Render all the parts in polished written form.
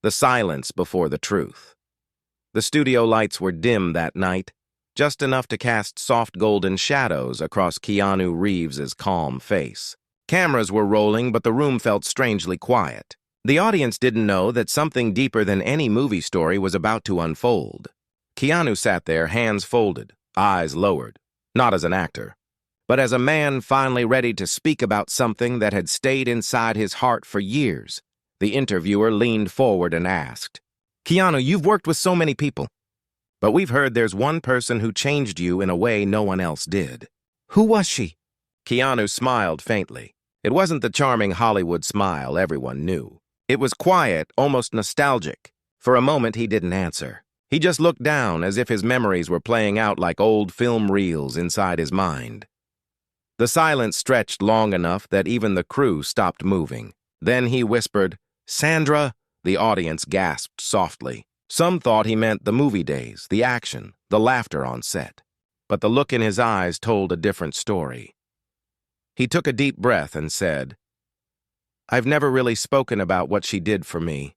The silence before the truth. The studio lights were dim that night, just enough to cast soft golden shadows across Keanu Reeves's calm face. Cameras were rolling, but the room felt strangely quiet. The audience didn't know that something deeper than any movie story was about to unfold. Keanu sat there, hands folded, eyes lowered, not as an actor, but as a man finally ready to speak about something that had stayed inside his heart for years. The interviewer leaned forward and asked, "Keanu, you've worked with so many people, but we've heard there's one person who changed you in a way no one else did. Who was she?" Keanu smiled faintly. It wasn't the charming Hollywood smile everyone knew. It was quiet, almost nostalgic. For a moment, he didn't answer. He just looked down as if his memories were playing out like old film reels inside his mind. The silence stretched long enough that even the crew stopped moving. Then he whispered, "Sandra!" The audience gasped softly. Some thought he meant the movie days, the action, the laughter on set. But the look in his eyes told a different story. He took a deep breath and said, "I've never really spoken about what she did for me.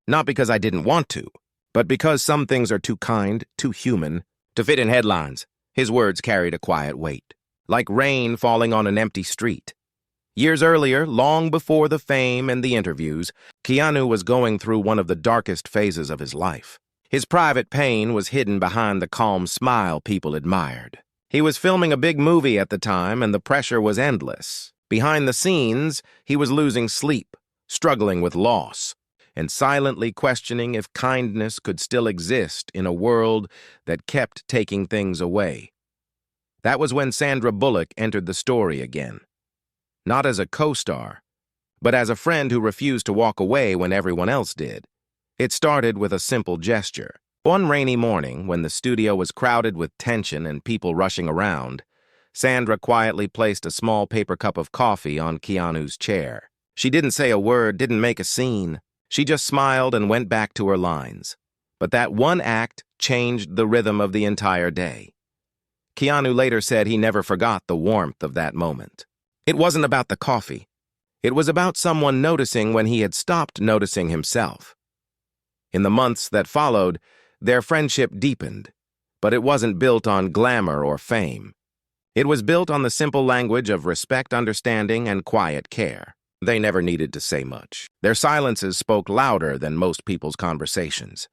Not because I didn't want to, but because some things are too kind, too human, to fit in headlines." His words carried a quiet weight, like rain falling on an empty street. Years earlier, long before the fame and the interviews, Keanu was going through one of the darkest phases of his life. His private pain was hidden behind the calm smile people admired. He was filming a big movie at the time, and the pressure was endless. Behind the scenes, he was losing sleep, struggling with loss, and silently questioning if kindness could still exist in a world that kept taking things away. That was when Sandra Bullock entered the story again. Not as a co-star, but as a friend who refused to walk away when everyone else did. It started with a simple gesture. One rainy morning, when the studio was crowded with tension and people rushing around, Sandra quietly placed a small paper cup of coffee on Keanu's chair. She didn't say a word, didn't make a scene. She just smiled and went back to her lines. But that one act changed the rhythm of the entire day. Keanu later said he never forgot the warmth of that moment. It wasn't about the coffee. It was about someone noticing when he had stopped noticing himself. In the months that followed, their friendship deepened, but it wasn't built on glamour or fame. It was built on the simple language of respect, understanding, and quiet care. They never needed to say much. Their silences spoke louder than most people's conversations.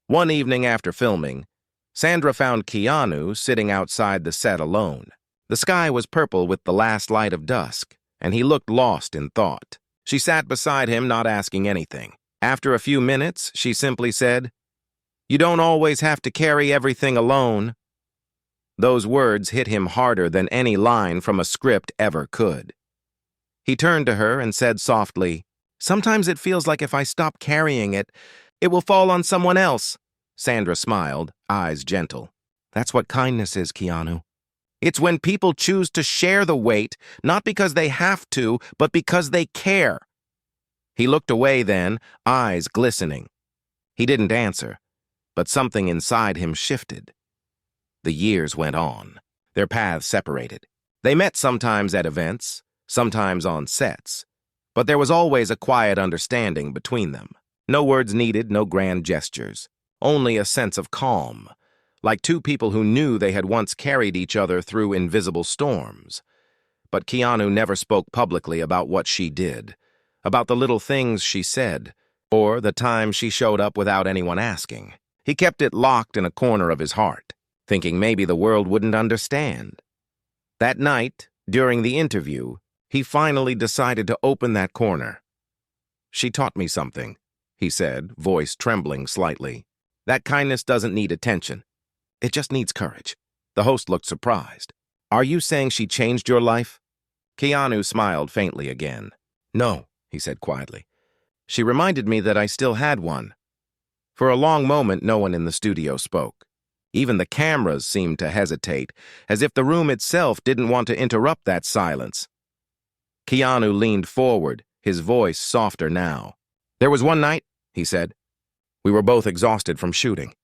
One evening after filming, Sandra found Keanu sitting outside the set alone. The sky was purple with the last light of dusk, and he looked lost in thought. She sat beside him, not asking anything. After a few minutes, she simply said, "You don't always have to carry everything alone." Those words hit him harder than any line from a script ever could. He turned to her and said softly, "Sometimes it feels like if I stop carrying it, it will fall on someone else." Sandra smiled, eyes gentle. "That's what kindness is, Keanu. It's when people choose to share the weight, not because they have to, but because they care." He looked away then, eyes glistening. He didn't answer, but something inside him shifted. The years went on. Their paths separated. They met sometimes at events, sometimes on sets, but there was always a quiet understanding between them. No words needed, no grand gestures, only a sense of calm, like two people who knew they had once carried each other through invisible storms. But Keanu never spoke publicly about what she did, about the little things she said, or the time she showed up without anyone asking. He kept it locked in a corner of his heart, thinking maybe the world wouldn't understand. That night, during the interview, he finally decided to open that corner. "She taught me something," he said, voice trembling slightly. "That kindness doesn't need attention. It just needs courage." The host looked surprised. "Are you saying she changed your life?" Keanu smiled faintly again. "No," he said quietly. "She reminded me that I still had one." For a long moment, no one in the studio spoke. Even the cameras seemed to hesitate, as if the room itself didn't want to interrupt that silence. Keanu leaned forward, his voice softer now. "There was one night," he said. "We were both exhausted from shooting.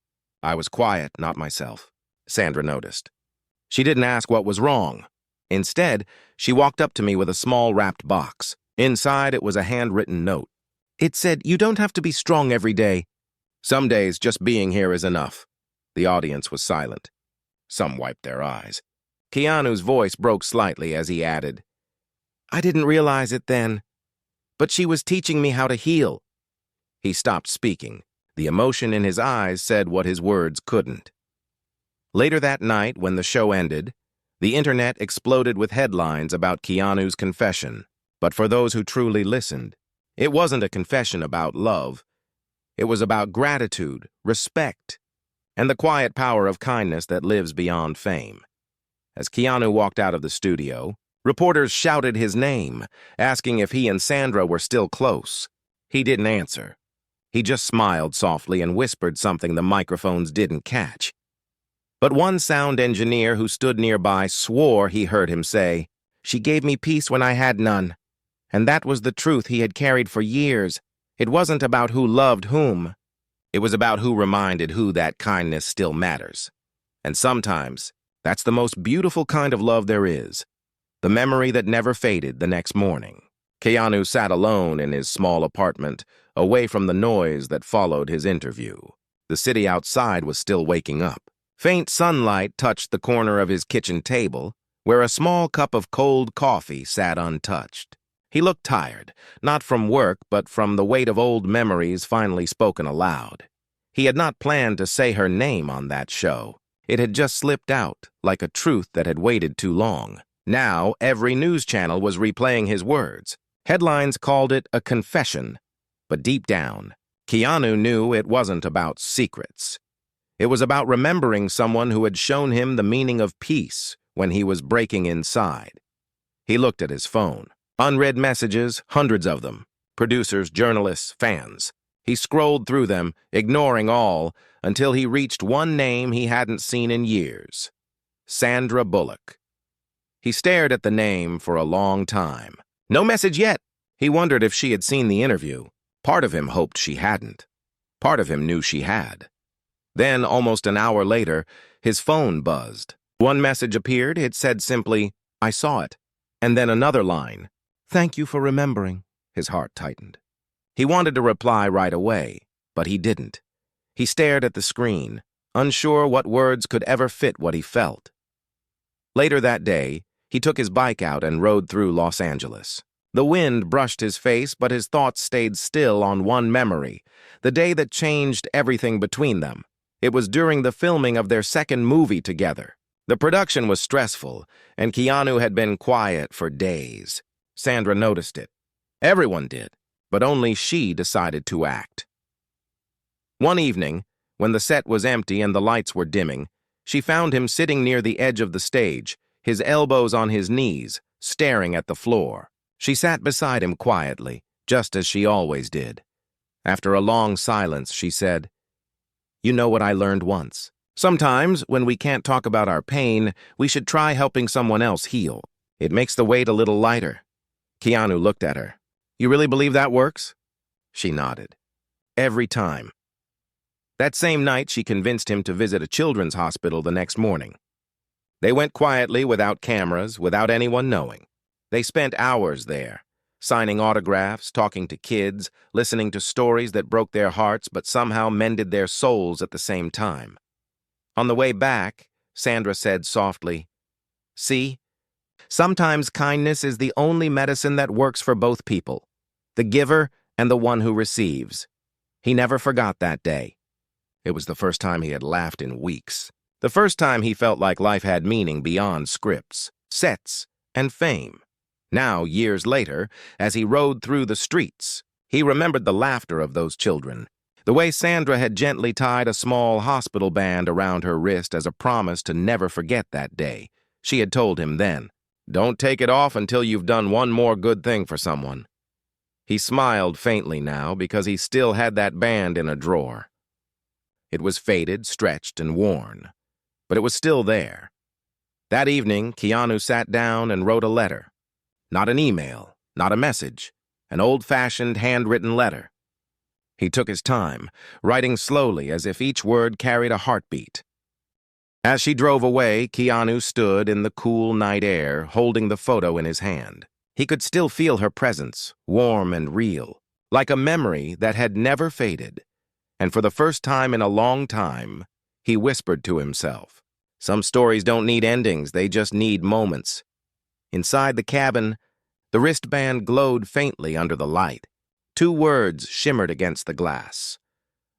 I was quiet, not myself." Sandra noticed. She didn't ask what was wrong. Instead, she walked up to me with a small wrapped box. Inside, it was a handwritten note. It said, "You don't have to be strong every day. Some days just being here is enough." The audience was silent. Some wiped their eyes. Keanu's voice broke slightly as he added, "I didn't realize it then, but she was teaching me how to heal." He stopped speaking. The emotion in his eyes said what his words couldn't. Later that night, when the show ended, the internet exploded with headlines about Keanu's confession. But for those who truly listened, it wasn't a confession about love. It was about gratitude, respect, and the quiet power of kindness that lives beyond fame. As Keanu walked out of the studio, reporters shouted his name, asking if he and Sandra were still close. He didn't answer. He just smiled softly and whispered something the microphones didn't catch. But one sound engineer who stood nearby swore he heard him say, "She gave me peace when I had none." And that was the truth he had carried for years. It wasn't about who loved whom. It was about who reminded who that kindness still matters. And sometimes, that's the most beautiful kind of love there is. The memory that never faded the next morning. Keanu sat alone in his small apartment, away from the noise that followed his interview. The city outside was still waking up. Faint sunlight touched the corner of his kitchen table, where a small cup of cold coffee sat untouched. He looked tired, not from work, but from the weight of old memories finally spoken aloud. He had not planned to say her name on that show. It had just slipped out, like a truth that had waited too long. Now, every news channel was replaying his words. Headlines called it a confession. But deep down, Keanu knew it wasn't about secrets. It was about remembering someone who had shown him the meaning of peace when he was breaking inside. He looked at his phone. Unread messages, hundreds of them. Producers, journalists, fans. He scrolled through them, ignoring all, until he reached one name he hadn't seen in years. Sandra Bullock. He stared at the name for a long time. No message yet. He wondered if she had seen the interview. Part of him hoped she hadn't. Part of him knew she had. Then, almost an hour later, his phone buzzed. One message appeared. It said simply, "I saw it." And then another line. "Thank you for remembering." His heart tightened. He wanted to reply right away, but he didn't. He stared at the screen, unsure what words could ever fit what he felt. Later that day, he took his bike out and rode through Los Angeles. The wind brushed his face, but his thoughts stayed still on one memory, the day that changed everything between them. It was during the filming of their second movie together. The production was stressful, and Keanu had been quiet for days. Sandra noticed it. Everyone did, but only she decided to act. One evening, when the set was empty and the lights were dimming, she found him sitting near the edge of the stage, his elbows on his knees, staring at the floor. She sat beside him quietly, just as she always did. After a long silence, she said, "You know what I learned once? Sometimes, when we can't talk about our pain, we should try helping someone else heal. It makes the weight a little lighter." Keanu looked at her. "You really believe that works?" She nodded. "Every time." That same night, she convinced him to visit a children's hospital the next morning. They went quietly, without cameras, without anyone knowing. They spent hours there, signing autographs, talking to kids, listening to stories that broke their hearts but somehow mended their souls at the same time. On the way back, Sandra said softly, "See, sometimes kindness is the only medicine that works for both people, the giver and the one who receives." He never forgot that day. It was the first time he had laughed in weeks. The first time he felt like life had meaning beyond scripts, sets, and fame. Now, years later, as he rode through the streets, he remembered the laughter of those children, the way Sandra had gently tied a small hospital band around her wrist as a promise to never forget that day. She had told him then, "Don't take it off until you've done one more good thing for someone." He smiled faintly now because he still had that band in a drawer. It was faded, stretched, and worn, but it was still there. That evening, Keanu sat down and wrote a letter. Not an email, not a message, an old-fashioned handwritten letter. He took his time, writing slowly as if each word carried a heartbeat. As she drove away, Keanu stood in the cool night air, holding the photo in his hand. He could still feel her presence, warm and real, like a memory that had never faded. And for the first time in a long time, he whispered to himself, "Some stories don't need endings, they just need moments." Inside the cabin, the wristband glowed faintly under the light. 2 words shimmered against the glass.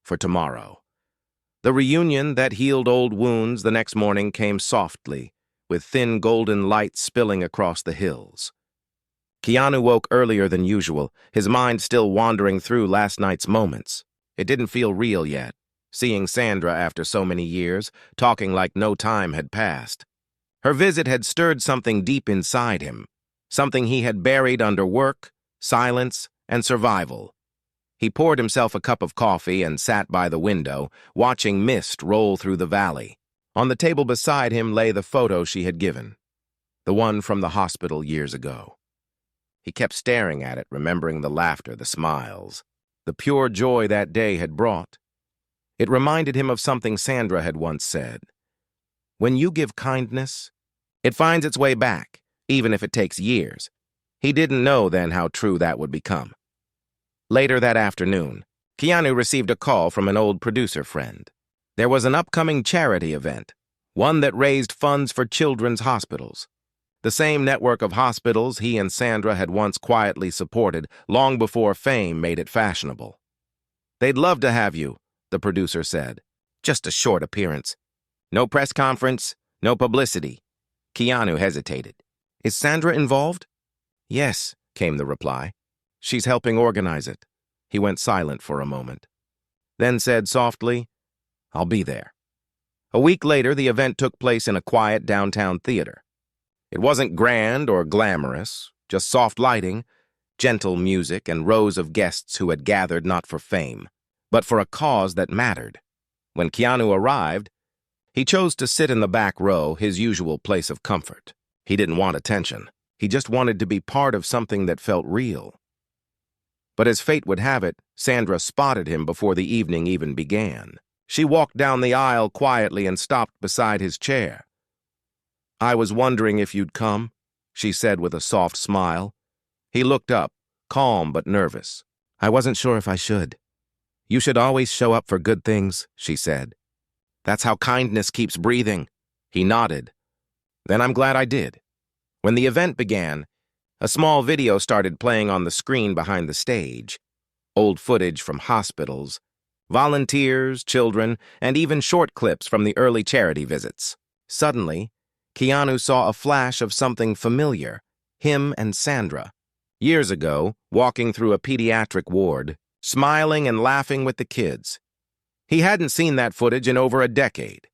For tomorrow. The reunion that healed old wounds the next morning came softly, with thin golden light spilling across the hills. Keanu woke earlier than usual, his mind still wandering through last night's moments. It didn't feel real yet, seeing Sandra after so many years, talking like no time had passed. Her visit had stirred something deep inside him, something he had buried under work, silence, and survival. He poured himself a cup of coffee and sat by the window, watching mist roll through the valley. On the table beside him lay the photo she had given, the one from the hospital years ago. He kept staring at it, remembering the laughter, the smiles, the pure joy that day had brought. It reminded him of something Sandra had once said. When you give kindness, it finds its way back, even if it takes years. He didn't know then how true that would become. Later that afternoon, Keanu received a call from an old producer friend. There was an upcoming charity event, one that raised funds for children's hospitals. The same network of hospitals he and Sandra had once quietly supported long before fame made it fashionable. "They'd love to have you," the producer said. "Just a short appearance. No press conference, no publicity." Keanu hesitated. "Is Sandra involved?" "Yes," came the reply. "She's helping organize it." He went silent for a moment, then said softly, "I'll be there." A week later, the event took place in a quiet downtown theater. It wasn't grand or glamorous, just soft lighting, gentle music, and rows of guests who had gathered not for fame, but for a cause that mattered. When Keanu arrived, he chose to sit in the back row, his usual place of comfort. He didn't want attention. He just wanted to be part of something that felt real. But as fate would have it, Sandra spotted him before the evening even began. She walked down the aisle quietly and stopped beside his chair. "I was wondering if you'd come," she said with a soft smile. He looked up, calm but nervous. "I wasn't sure if I should." "You should always show up for good things," she said. "That's how kindness keeps breathing." He nodded. "Then I'm glad I did." When the event began, a small video started playing on the screen behind the stage. Old footage from hospitals, volunteers, children, and even short clips from the early charity visits. Suddenly, Keanu saw a flash of something familiar, him and Sandra. Years ago, walking through a pediatric ward, smiling and laughing with the kids. He hadn't seen that footage in over a decade.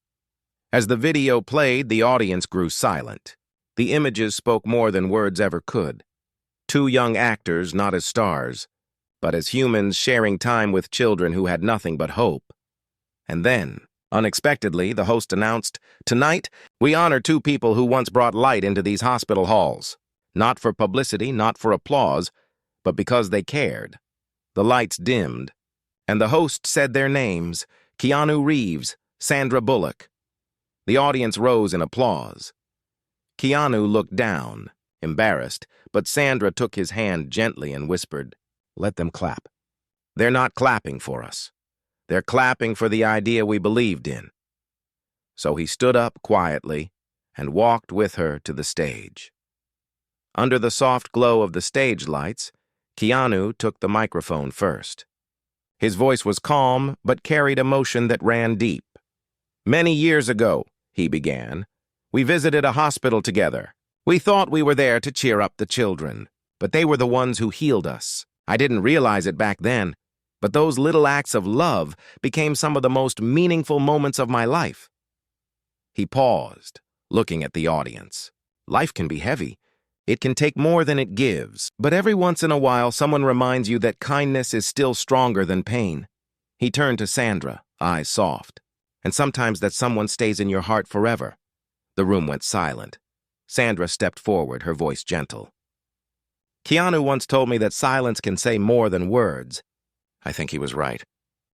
As the video played, the audience grew silent. The images spoke more than words ever could. 2 young actors, not as stars, but as humans sharing time with children who had nothing but hope. And then, unexpectedly, the host announced, "Tonight, we honor 2 people who once brought light into these hospital halls. Not for publicity, not for applause, but because they cared." The lights dimmed, and the host said their names, Keanu Reeves, Sandra Bullock. The audience rose in applause. Keanu looked down, embarrassed, but Sandra took his hand gently and whispered, "Let them clap. They're not clapping for us. They're clapping for the idea we believed in." So he stood up quietly and walked with her to the stage. Under the soft glow of the stage lights, Keanu took the microphone first. His voice was calm, but carried emotion that ran deep. "Many years ago," he began, "we visited a hospital together. We thought we were there to cheer up the children, but they were the ones who healed us. I didn't realize it back then, but those little acts of love became some of the most meaningful moments of my life." He paused, looking at the audience. Life can be heavy. It can take more than it gives, but every once in a while someone reminds you that kindness is still stronger than pain. He turned to Sandra, eyes soft. "And sometimes that someone stays in your heart forever." The room went silent. Sandra stepped forward, her voice gentle. "Keanu once told me that silence can say more than words." I think he was right.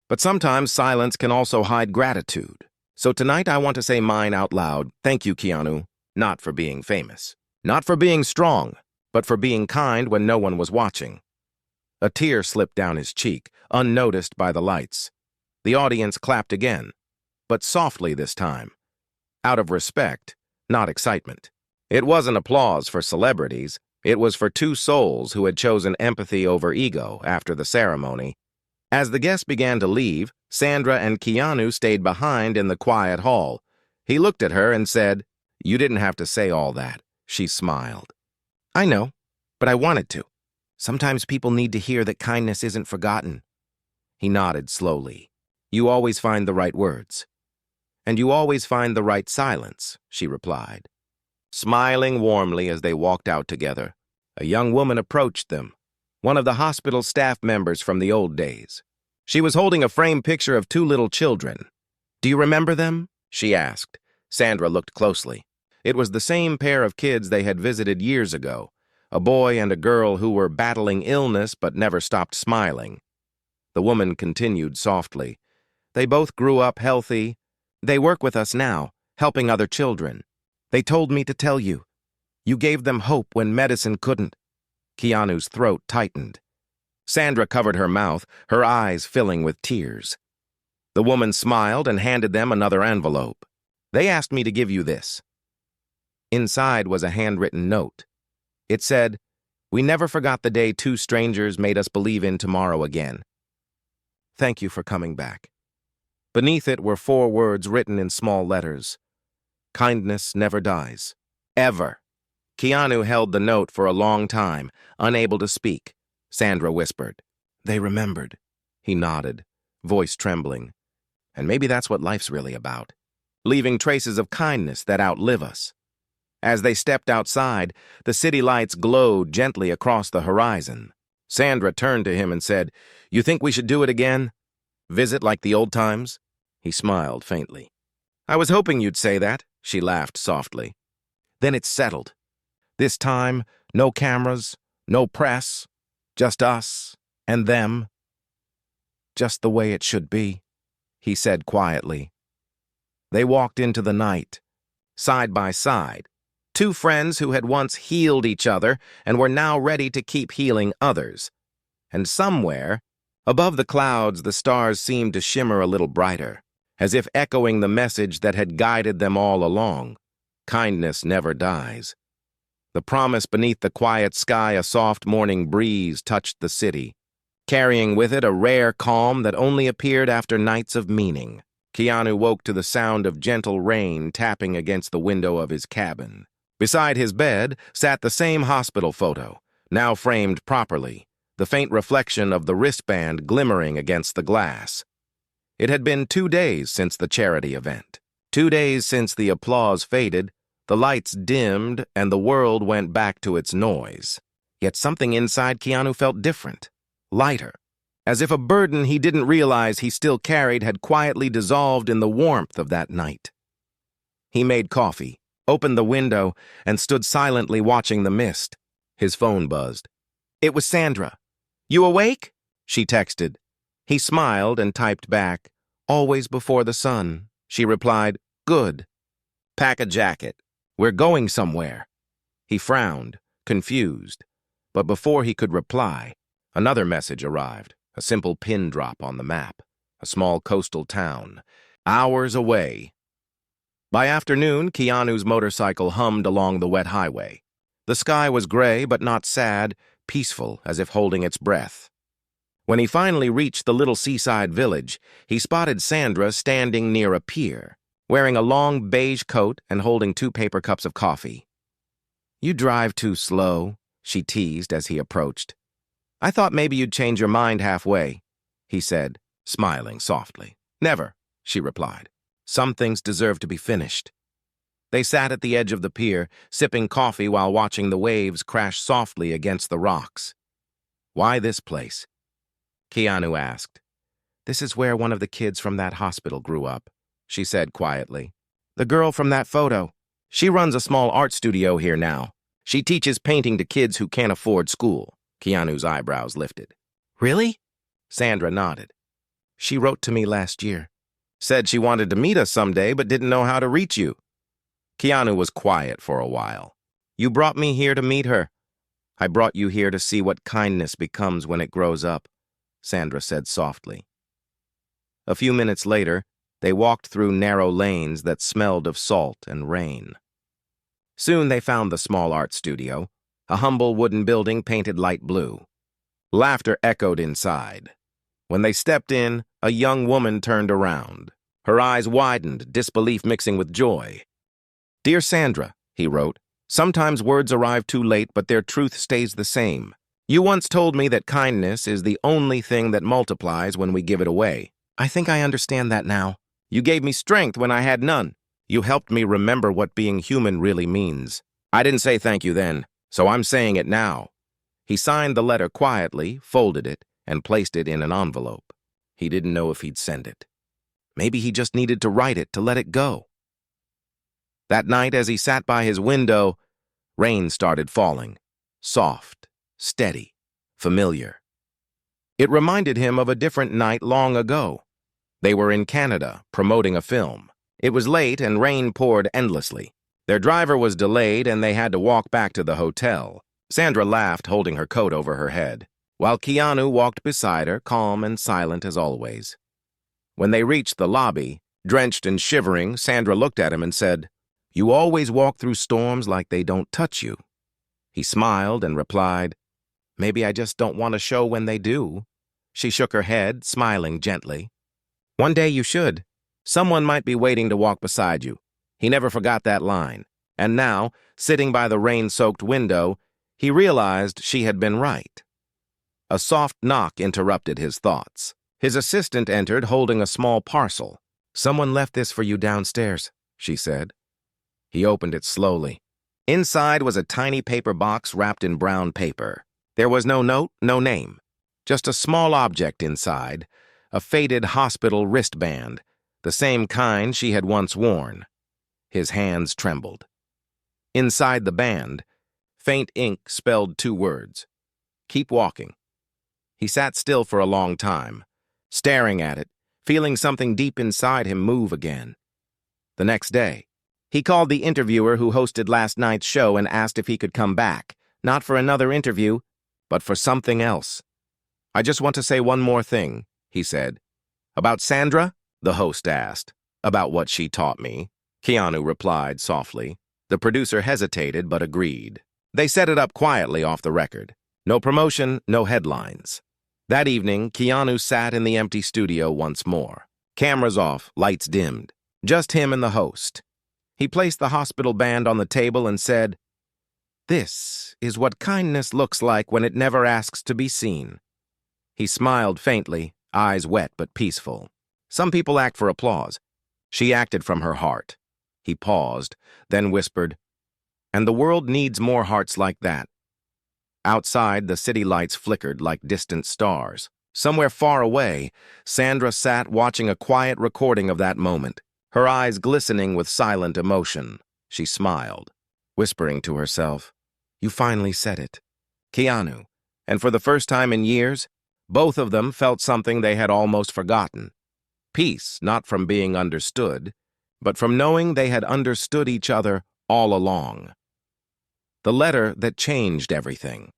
But sometimes silence can also hide gratitude. So tonight I want to say mine out loud. Thank you, Keanu, not for being famous. Not for being strong, but for being kind when no one was watching. A tear slipped down his cheek, unnoticed by the lights. The audience clapped again, but softly this time, out of respect, not excitement. It wasn't applause for celebrities. It was for two souls who had chosen empathy over ego after the ceremony. As the guests began to leave, Sandra and Keanu stayed behind in the quiet hall. He looked at her and said, "You didn't have to say all that." She smiled. "I know, but I wanted to. Sometimes people need to hear that kindness isn't forgotten." He nodded slowly. "You always find the right words." "And you always find the right silence," she replied. Smiling warmly as they walked out together, a young woman approached them, one of the hospital staff members from the old days. She was holding a framed picture of two little children. "Do you remember them?" she asked. Sandra looked closely. It was the same pair of kids they had visited years ago, a boy and a girl who were battling illness but never stopped smiling. The woman continued softly. "They both grew up healthy. They work with us now, helping other children. They told me to tell you. You gave them hope when medicine couldn't." Keanu's throat tightened. Sandra covered her mouth, her eyes filling with tears. The woman smiled and handed them another envelope. "They asked me to give you this." Inside was a handwritten note. It said, "We never forgot the day two strangers made us believe in tomorrow again. Thank you for coming back." Beneath it were 4 words written in small letters. "Kindness never dies. Ever." Keanu held the note for a long time, unable to speak. Sandra whispered, "They remembered." He nodded, voice trembling. "And maybe that's what life's really about, leaving traces of kindness that outlive us." As they stepped outside, the city lights glowed gently across the horizon. Sandra turned to him and said, "You think we should do it again? Visit like the old times?" He smiled faintly. "I was hoping you'd say that," she laughed softly. "Then it's settled. This time, no cameras, no press, just us and them. Just the way it should be," he said quietly. They walked into the night, side by side, two friends who had once healed each other and were now ready to keep healing others. And somewhere, above the clouds, the stars seemed to shimmer a little brighter, as if echoing the message that had guided them all along. Kindness never dies. The promise beneath the quiet sky, a soft morning breeze touched the city, carrying with it a rare calm that only appeared after nights of meaning. Keanu woke to the sound of gentle rain tapping against the window of his cabin. Beside his bed sat the same hospital photo, now framed properly, the faint reflection of the wristband glimmering against the glass. It had been 2 days since the charity event, 2 days since the applause faded, the lights dimmed, and the world went back to its noise. Yet something inside Keanu felt different, lighter, as if a burden he didn't realize he still carried had quietly dissolved in the warmth of that night. He made coffee, opened the window, and stood silently watching the mist. His phone buzzed. It was Sandra. "You awake?" she texted. He smiled and typed back, "Always before the sun." She replied, "Good. Pack a jacket. We're going somewhere." He frowned, confused. But before he could reply, another message arrived, a simple pin drop on the map, a small coastal town, hours away. By afternoon, Keanu's motorcycle hummed along the wet highway. The sky was gray but not sad, peaceful as if holding its breath. When he finally reached the little seaside village, he spotted Sandra standing near a pier, wearing a long beige coat and holding 2 paper cups of coffee. "You drive too slow," she teased as he approached. "I thought maybe you'd change your mind halfway," he said, smiling softly. "Never," she replied. "Some things deserve to be finished." They sat at the edge of the pier, sipping coffee while watching the waves crash softly against the rocks. "Why this place?" Keanu asked. "This is where one of the kids from that hospital grew up," she said quietly. "The girl from that photo. She runs a small art studio here now. She teaches painting to kids who can't afford school." Keanu's eyebrows lifted. "Really?" Sandra nodded. "She wrote to me last year. Said she wanted to meet us someday but didn't know how to reach you." Keanu was quiet for a while. "You brought me here to meet her." I brought you here to see what kindness becomes when it grows up, Sandra said softly. A few minutes later, they walked through narrow lanes that smelled of salt and rain. Soon they found the small art studio, a humble wooden building painted light blue. Laughter echoed inside. When they stepped in, a young woman turned around. Her eyes widened, disbelief mixing with joy. "Dear Sandra," he wrote, "sometimes words arrive too late, but their truth stays the same. You once told me that kindness is the only thing that multiplies when we give it away. I think I understand that now. You gave me strength when I had none. You helped me remember what being human really means. I didn't say thank you then, so I'm saying it now." He signed the letter quietly, folded it, and placed it in an envelope. He didn't know if he'd send it. Maybe he just needed to write it to let it go. That night, as he sat by his window, rain started falling. Soft, steady, familiar. It reminded him of a different night long ago. They were in Canada, promoting a film. It was late and rain poured endlessly. Their driver was delayed and they had to walk back to the hotel. Sandra laughed, holding her coat over her head, while Keanu walked beside her, calm and silent as always. When they reached the lobby, drenched and shivering, Sandra looked at him and said, "You always walk through storms like they don't touch you." He smiled and replied, "Maybe I just don't want to show when they do." She shook her head, smiling gently. "One day you should. Someone might be waiting to walk beside you." He never forgot that line. And now, sitting by the rain-soaked window, he realized she had been right. A soft knock interrupted his thoughts. His assistant entered holding a small parcel. "Someone left this for you downstairs," she said. He opened it slowly. Inside was a tiny paper box wrapped in brown paper. There was no note, no name. Just a small object inside, a faded hospital wristband, the same kind she had once worn. His hands trembled. Inside the band, faint ink spelled 2 words. "Keep walking." He sat still for a long time, staring at it, feeling something deep inside him move again. The next day, he called the interviewer who hosted last night's show and asked if he could come back, not for another interview, but for something else. "I just want to say one more thing," he said. "About Sandra?" the host asked. "About what she taught me," Keanu replied softly. The producer hesitated but agreed. They set it up quietly off the record. No promotion, no headlines. That evening, Keanu sat in the empty studio once more. Cameras off, lights dimmed. Just him and the host. He placed the hospital band on the table and said, "This is what kindness looks like when it never asks to be seen." He smiled faintly, eyes wet but peaceful. Some people act for applause. She acted from her heart. He paused, then whispered, "And the world needs more hearts like that." Outside, the city lights flickered like distant stars. Somewhere far away, Sandra sat watching a quiet recording of that moment, her eyes glistening with silent emotion. She smiled, whispering to herself, "You finally said it." Keanu. And for the first time in years, both of them felt something they had almost forgotten. Peace, not from being understood, but from knowing they had understood each other all along. The letter that changed everything.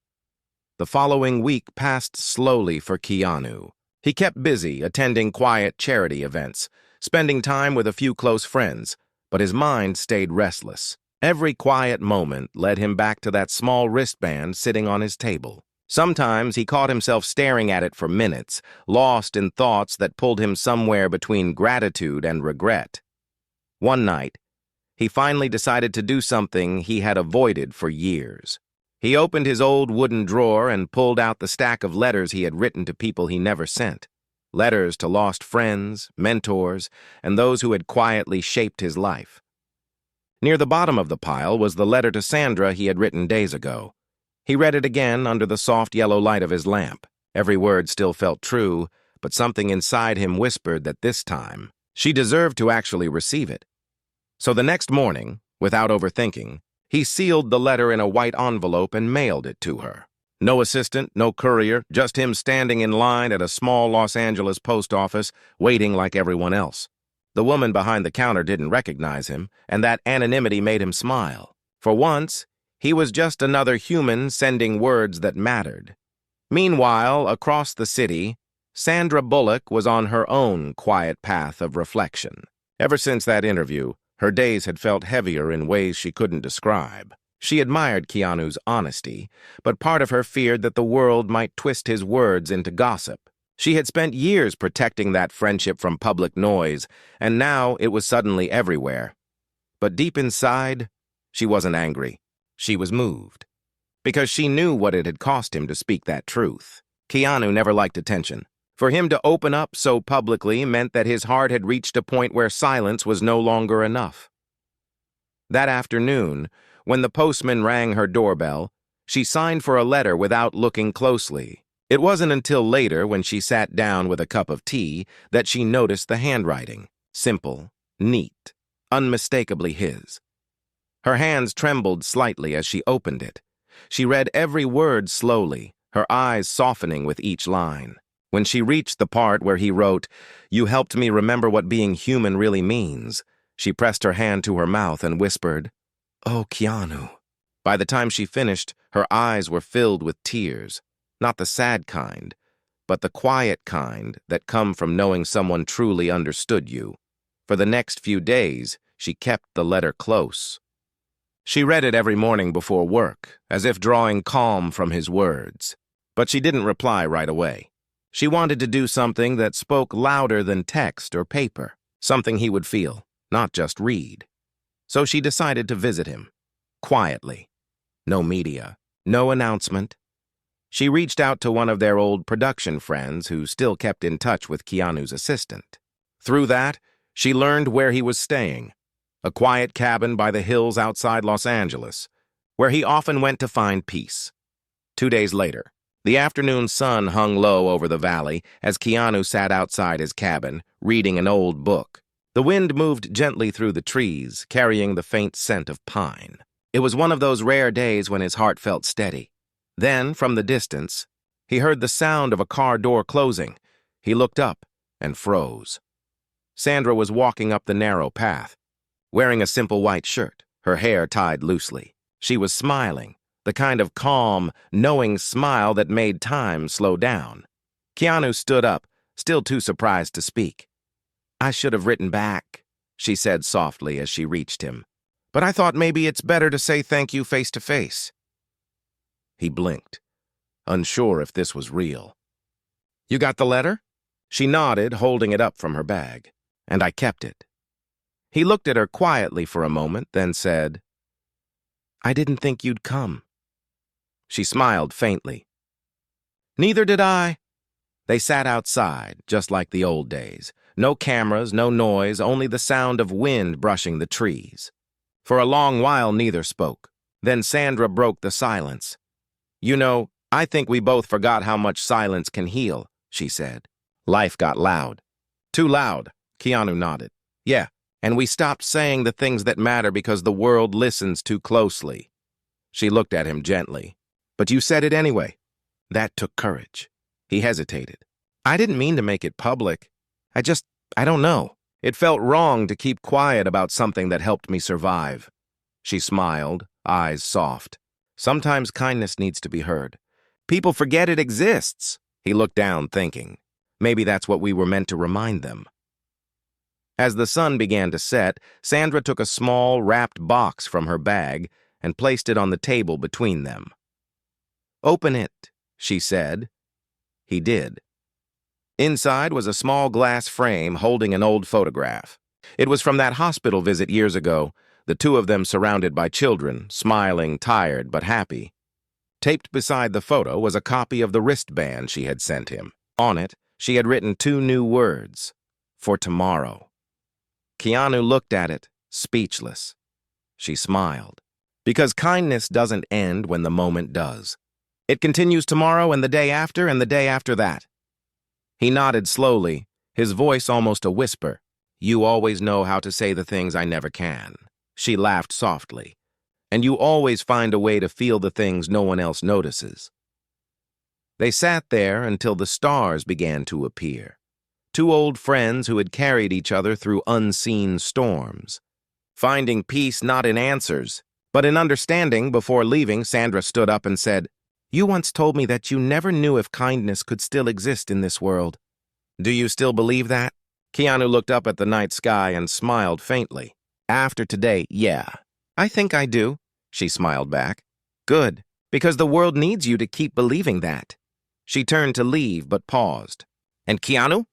The following week passed slowly for Keanu. He kept busy, attending quiet charity events, spending time with a few close friends, but his mind stayed restless. Every quiet moment led him back to that small wristband sitting on his table. Sometimes he caught himself staring at it for minutes, lost in thoughts that pulled him somewhere between gratitude and regret. One night, he finally decided to do something he had avoided for years. He opened his old wooden drawer and pulled out the stack of letters he had written to people he never sent. Letters to lost friends, mentors, and those who had quietly shaped his life. Near the bottom of the pile was the letter to Sandra he had written days ago. He read it again under the soft yellow light of his lamp. Every word still felt true, but something inside him whispered that this time, she deserved to actually receive it. So the next morning, without overthinking, he sealed the letter in a white envelope and mailed it to her. No assistant, no courier, just him standing in line at a small Los Angeles post office, waiting like everyone else. The woman behind the counter didn't recognize him, and that anonymity made him smile. For once, He was just another human sending words that mattered. Meanwhile, across the city, Sandra Bullock was on her own quiet path of reflection. Ever since that interview, her days had felt heavier in ways she couldn't describe. She admired Keanu's honesty, but part of her feared that the world might twist his words into gossip. She had spent years protecting that friendship from public noise, and now it was suddenly everywhere. But deep inside, she wasn't angry. She was moved. Because she knew what it had cost him to speak that truth. Keanu never liked attention. For him to open up so publicly meant that his heart had reached a point where silence was no longer enough. That afternoon, when the postman rang her doorbell, she signed for a letter without looking closely. It wasn't until later, when she sat down with a cup of tea, that she noticed the handwriting. Simple, neat, unmistakably his. Her hands trembled slightly as she opened it. She read every word slowly, her eyes softening with each line. When she reached the part where he wrote, "You helped me remember what being human really means," she pressed her hand to her mouth and whispered, "Oh, Keanu." By the time she finished, her eyes were filled with tears. Not the sad kind, but the quiet kind that come from knowing someone truly understood you. For the next few days, she kept the letter close. She read it every morning before work, as if drawing calm from his words. But she didn't reply right away. She wanted to do something that spoke louder than text or paper, something he would feel, not just read. So she decided to visit him, quietly. No media, no announcement. She reached out to one of their old production friends who still kept in touch with Keanu's assistant. Through that, she learned where he was staying, a quiet cabin by the hills outside Los Angeles, where he often went to find peace. 2 days later, the afternoon sun hung low over the valley as Keanu sat outside his cabin, reading an old book. The wind moved gently through the trees, carrying the faint scent of pine. It was one of those rare days when his heart felt steady. Then, from the distance, he heard the sound of a car door closing. He looked up and froze. Sandra was walking up the narrow path, wearing a simple white shirt, her hair tied loosely. She was smiling, the kind of calm, knowing smile that made time slow down. Keanu stood up, still too surprised to speak. "I should have written back," she said softly as she reached him. "But I thought maybe it's better to say thank you face to face." He blinked, unsure if this was real. "You got the letter?" She nodded, holding it up from her bag. "And I kept it." He looked at her quietly for a moment, then said, "I didn't think you'd come." She smiled faintly. "Neither did I." They sat outside, just like the old days. No cameras, no noise, only the sound of wind brushing the trees. For a long while, neither spoke. Then Sandra broke the silence. "You know, I think we both forgot how much silence can heal," she said. Life got loud. "Too loud," Keanu nodded. "Yeah, and we stopped saying the things that matter because the world listens too closely." She looked at him gently. "But you said it anyway." That took courage. He hesitated. "I didn't mean to make it public. I don't know. It felt wrong to keep quiet about something that helped me survive." She smiled, eyes soft. "Sometimes kindness needs to be heard. People forget it exists." He looked down, thinking. Maybe that's what we were meant to remind them. As the sun began to set, Sandra took a small, wrapped box from her bag and placed it on the table between them. "Open it," she said. He did. Inside was a small glass frame holding an old photograph. It was from that hospital visit years ago, the two of them surrounded by children, smiling, tired, but happy. Taped beside the photo was a copy of the wristband she had sent him. On it, she had written 2 new words: "For tomorrow." Keanu looked at it, speechless. She smiled. Because kindness doesn't end when the moment does. It continues tomorrow and the day after and the day after that. He nodded slowly, his voice almost a whisper. "You always know how to say the things I never can." She laughed softly. "And you always find a way to feel the things no one else notices." They sat there until the stars began to appear. 2 old friends who had carried each other through unseen storms. Finding peace not in answers, But in understanding, before leaving, Sandra stood up and said, "You once told me that you never knew if kindness could still exist in this world. Do you still believe that?" Keanu looked up at the night sky and smiled faintly. "After today, yeah. I think I do," she smiled back. "Good, because the world needs you to keep believing that." She turned to leave, but paused. "And Keanu?"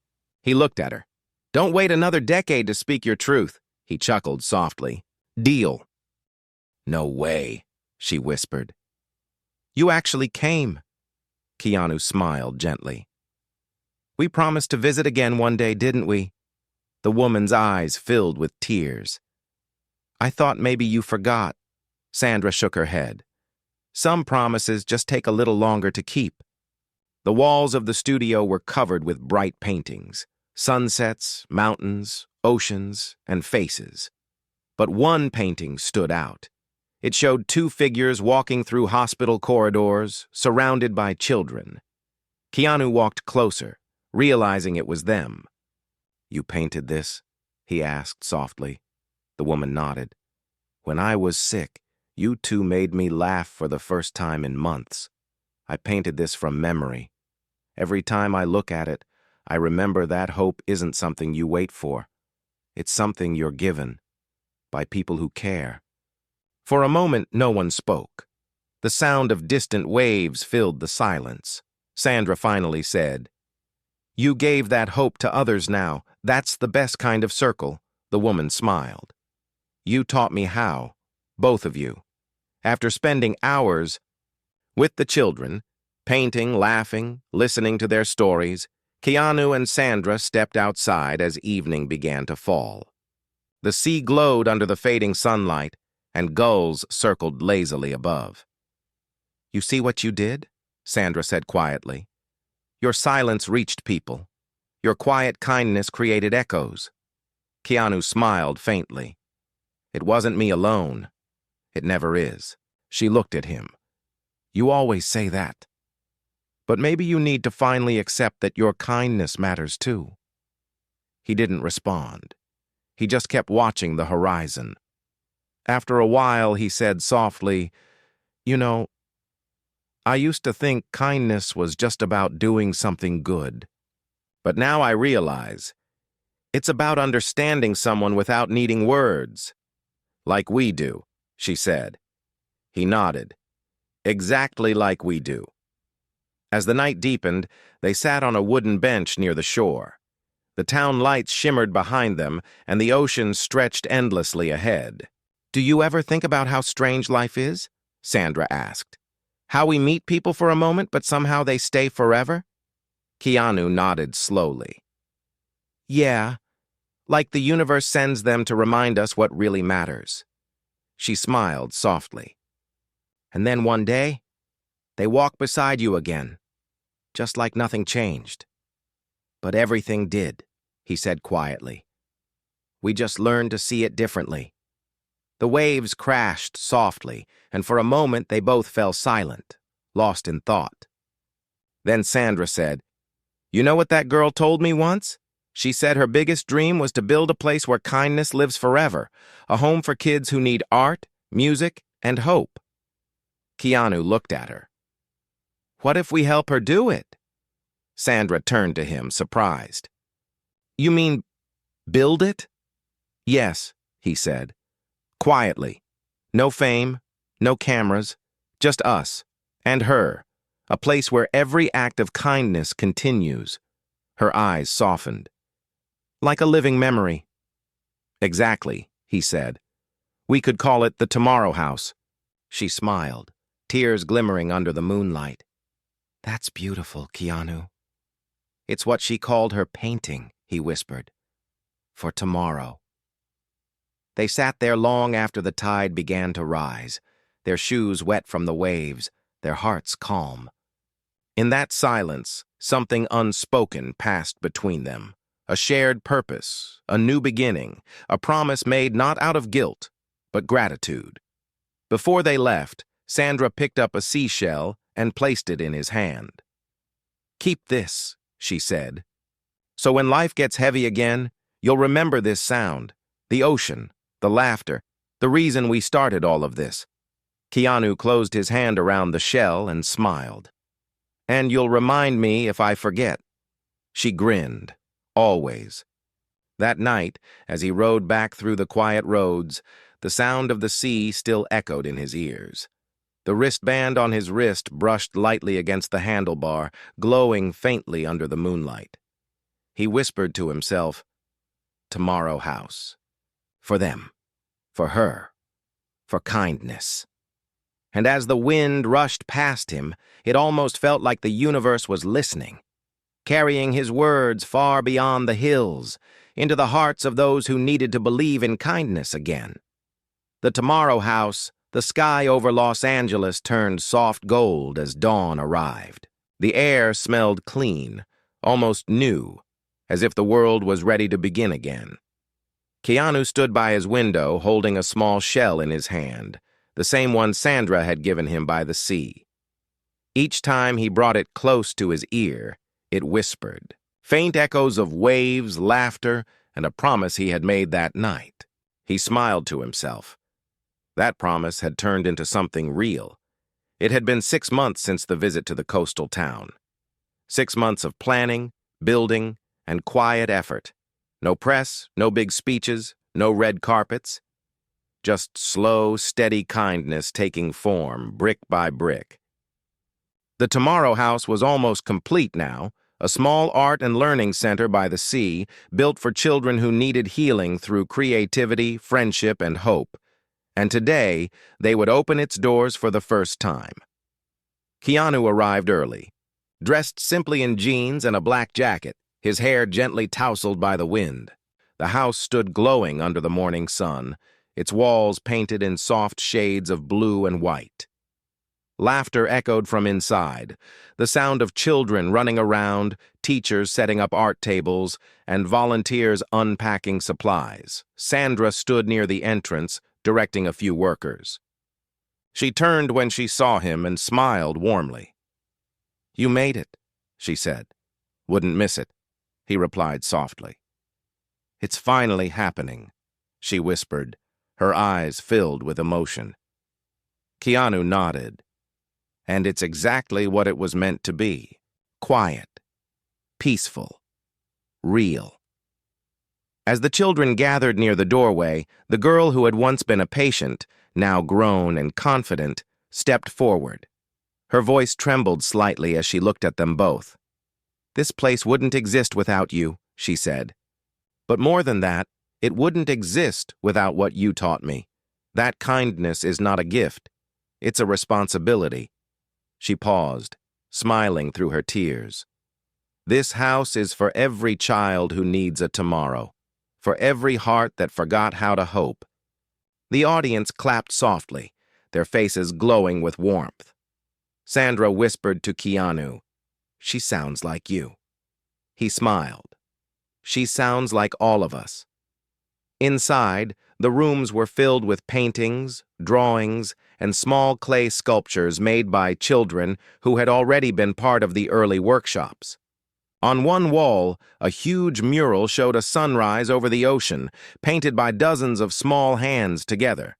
He looked at her. "Don't wait another decade to speak your truth," he chuckled softly. "Deal." "No way," she whispered. "You actually came." Keanu smiled gently. "We promised to visit again one day, didn't we?" The woman's eyes filled with tears. "I thought maybe you forgot." Sandra shook her head. "Some promises just take a little longer to keep." The walls of the studio were covered with bright paintings, sunsets, mountains, oceans, and faces. But one painting stood out. It showed two figures walking through hospital corridors, surrounded by children. Keanu walked closer, realizing it was them. "You painted this?" he asked softly. The woman nodded. "When I was sick, you two made me laugh for the first time in months. I painted this from memory. Every time I look at it, I remember that hope isn't something you wait for. It's something you're given, by people who care." For a moment, no one spoke. The sound of distant waves filled the silence. Sandra finally said, "You gave that hope to others now. That's the best kind of circle." The woman smiled. "You taught me how, both of you." After spending hours with the children, painting, laughing, listening to their stories, Keanu and Sandra stepped outside as evening began to fall. The sea glowed under the fading sunlight, and gulls circled lazily above. "You see what you did?" Sandra said quietly. "Your silence reached people. Your quiet kindness created echoes." Keanu smiled faintly. "It wasn't me alone. It never is." She looked at him. "You always say that. But maybe you need to finally accept that your kindness matters too." He didn't respond. He just kept watching the horizon. After a while, he said softly, "You know, I used to think kindness was just about doing something good. But now I realize it's about understanding someone without needing words. Like we do," she said. He nodded. "Exactly like we do." As the night deepened, they sat on a wooden bench near the shore. The town lights shimmered behind them, and the ocean stretched endlessly ahead. "Do you ever think about how strange life is?" Sandra asked. "How we meet people for a moment, but somehow they stay forever?" Keanu nodded slowly. "Yeah, like the universe sends them to remind us what really matters." She smiled softly. "And then one day, they walk beside you again, just like nothing changed." "But everything did," he said quietly. "We just learned to see it differently." The waves crashed softly, and for a moment they both fell silent, lost in thought. Then Sandra said, "You know what that girl told me once? She said her biggest dream was to build a place where kindness lives forever, a home for kids who need art, music, and hope." Keanu looked at her. "What if we help her do it?" Sandra turned to him, surprised. "You mean build it?" "Yes," he said. "Quietly. No fame, no cameras, just us and her. A place where every act of kindness continues." Her eyes softened. "Like a living memory." "Exactly," he said. "We could call it the Tomorrow House." She smiled, tears glimmering under the moonlight. "That's beautiful, Keanu." "It's what she called her painting," he whispered. "For tomorrow." They sat there long after the tide began to rise, their shoes wet from the waves, their hearts calm. In that silence, something unspoken passed between them. A shared purpose, a new beginning, a promise made not out of guilt, but gratitude. Before they left, Sandra picked up a seashell and placed it in his hand. "Keep this," she said. "So when life gets heavy again, you'll remember this sound, the ocean, the laughter, the reason we started all of this." Keanu closed his hand around the shell and smiled. "And you'll remind me if I forget." She grinned. Always. That night, as he rode back through the quiet roads, the sound of the sea still echoed in his ears. The wristband on his wrist brushed lightly against the handlebar, glowing faintly under the moonlight. He whispered to himself, "Tomorrow House. For them. For her. For kindness." And as the wind rushed past him, it almost felt like the universe was listening, carrying his words far beyond the hills, into the hearts of those who needed to believe in kindness again. The Tomorrow House, the sky over Los Angeles turned soft gold as dawn arrived. The air smelled clean, almost new, as if the world was ready to begin again. Keanu stood by his window, holding a small shell in his hand, the same one Sandra had given him by the sea. Each time he brought it close to his ear, it whispered, faint echoes of waves, laughter, and a promise he had made that night. He smiled to himself. That promise had turned into something real. It had been 6 months since the visit to the coastal town. 6 months of planning, building, and quiet effort. No press, no big speeches, no red carpets. Just slow, steady kindness taking form, brick by brick. The Tomorrow House was almost complete now, a small art and learning center by the sea, built for children who needed healing through creativity, friendship, and hope. And today, they would open its doors for the first time. Keanu arrived early, dressed simply in jeans and a black jacket, his hair gently tousled by the wind. The house stood glowing under the morning sun, its walls painted in soft shades of blue and white. Laughter echoed from inside, the sound of children running around, teachers setting up art tables, and volunteers unpacking supplies. Sandra stood near the entrance, directing a few workers. She turned when she saw him and smiled warmly. "You made it," she said. "Wouldn't miss it," he replied softly. "It's finally happening," she whispered, her eyes filled with emotion. Keanu nodded. "And it's exactly what it was meant to be. Quiet, peaceful, real." As the children gathered near the doorway, the girl who had once been a patient, now grown and confident, stepped forward. Her voice trembled slightly as she looked at them both. "This place wouldn't exist without you," she said. "But more than that, it wouldn't exist without what you taught me. That kindness is not a gift. It's a responsibility." She paused, smiling through her tears. "This house is for every child who needs a tomorrow, for every heart that forgot how to hope." The audience clapped softly, their faces glowing with warmth. Sandra whispered to Keanu, "She sounds like you." He smiled. "She sounds like all of us." Inside, the rooms were filled with paintings, drawings, and small clay sculptures made by children who had already been part of the early workshops. On one wall, a huge mural showed a sunrise over the ocean, painted by dozens of small hands together.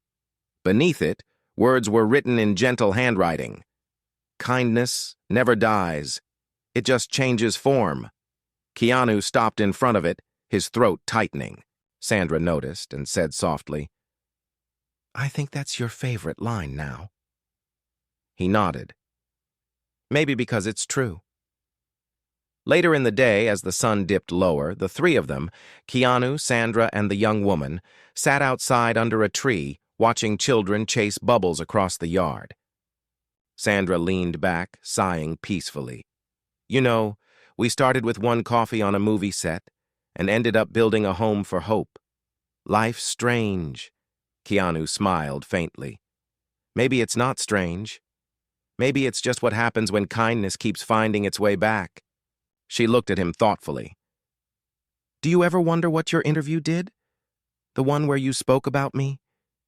Beneath it, words were written in gentle handwriting. "Kindness never dies. It just changes form." Keanu stopped in front of it, his throat tightening. Sandra noticed and said softly, "I think that's your favorite line now." He nodded. "Maybe because it's true." Later in the day, as the sun dipped lower, the three of them, Keanu, Sandra, and the young woman, sat outside under a tree, watching children chase bubbles across the yard. Sandra leaned back, sighing peacefully. "You know, we started with one coffee on a movie set and ended up building a home for hope. Life's strange." Keanu smiled faintly. "Maybe it's not strange. Maybe it's just what happens when kindness keeps finding its way back." She looked at him thoughtfully. "Do you ever wonder what your interview did? The one where you spoke about me?"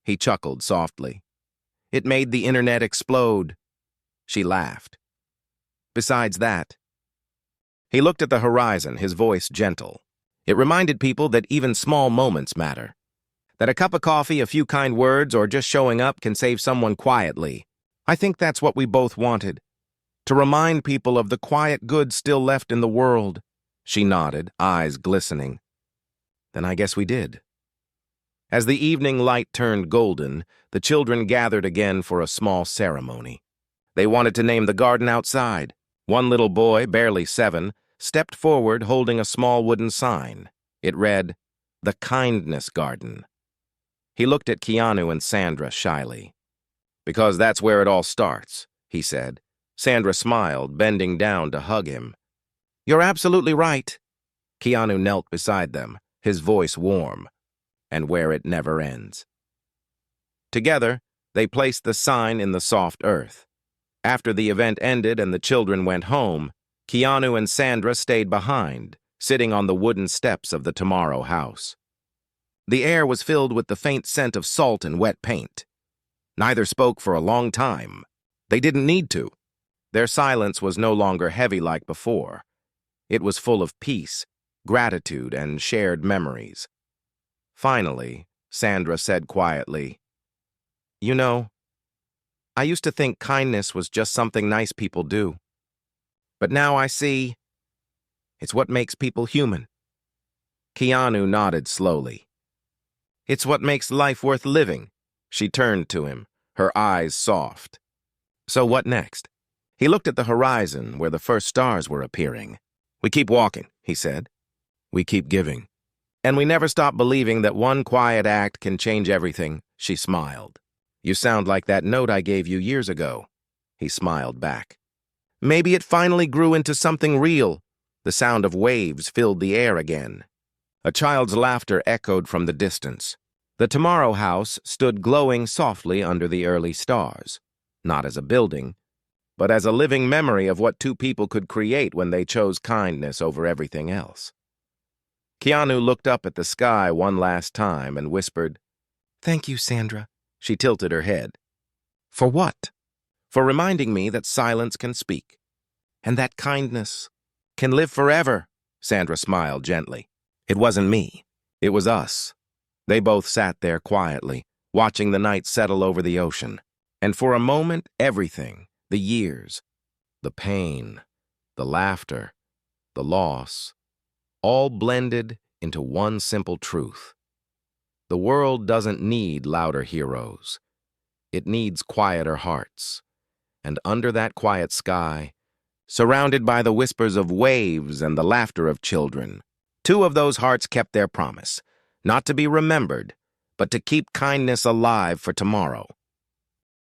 He chuckled softly. "It made the internet explode." She laughed. "Besides that." He looked at the horizon, his voice gentle. It reminded people that even small moments matter. That a cup of coffee, a few kind words, or just showing up can save someone quietly. I think that's what we both wanted. To remind people of the quiet good still left in the world. She nodded, eyes glistening. Then I guess we did. As the evening light turned golden, the children gathered again for a small ceremony. They wanted to name the garden outside. One little boy, barely 7, stepped forward holding a small wooden sign. It read, "The Kindness Garden." He looked at Keanu and Sandra shyly. "Because that's where it all starts," he said. Sandra smiled, bending down to hug him. "You're absolutely right." Keanu knelt beside them, his voice warm. "And where it never ends." Together, they placed the sign in the soft earth. After the event ended and the children went home, Keanu and Sandra stayed behind, sitting on the wooden steps of the Tomorrow house. The air was filled with the faint scent of salt and wet paint. Neither spoke for a long time. They didn't need to. Their silence was no longer heavy like before. It was full of peace, gratitude, and shared memories. Finally, Sandra said quietly, "You know, I used to think kindness was just something nice people do. But now I see it's what makes people human." Keanu nodded slowly. "It's what makes life worth living." She turned to him, her eyes soft. "So what next?" He looked at the horizon where the first stars were appearing. "We keep walking," he said. "We keep giving. And we never stop believing that one quiet act can change everything." She smiled. "You sound like that note I gave you years ago." He smiled back. Maybe it finally grew into something real. The sound of waves filled the air again. A child's laughter echoed from the distance. The Tomorrow house stood glowing softly under the early stars, not as a building, but as a living memory of what two people could create when they chose kindness over everything else. Keanu looked up at the sky one last time and whispered, "Thank you, Sandra." She tilted her head. "For what?" "For reminding me that silence can speak, and that kindness can live forever." Sandra smiled gently. "It wasn't me. It was us." They both sat there quietly, watching the night settle over the ocean. And for a moment, everything, the years, the pain, the laughter, the loss, all blended into one simple truth. The world doesn't need louder heroes. It needs quieter hearts. And under that quiet sky, surrounded by the whispers of waves and the laughter of children, two of those hearts kept their promise, not to be remembered, but to keep kindness alive for tomorrow.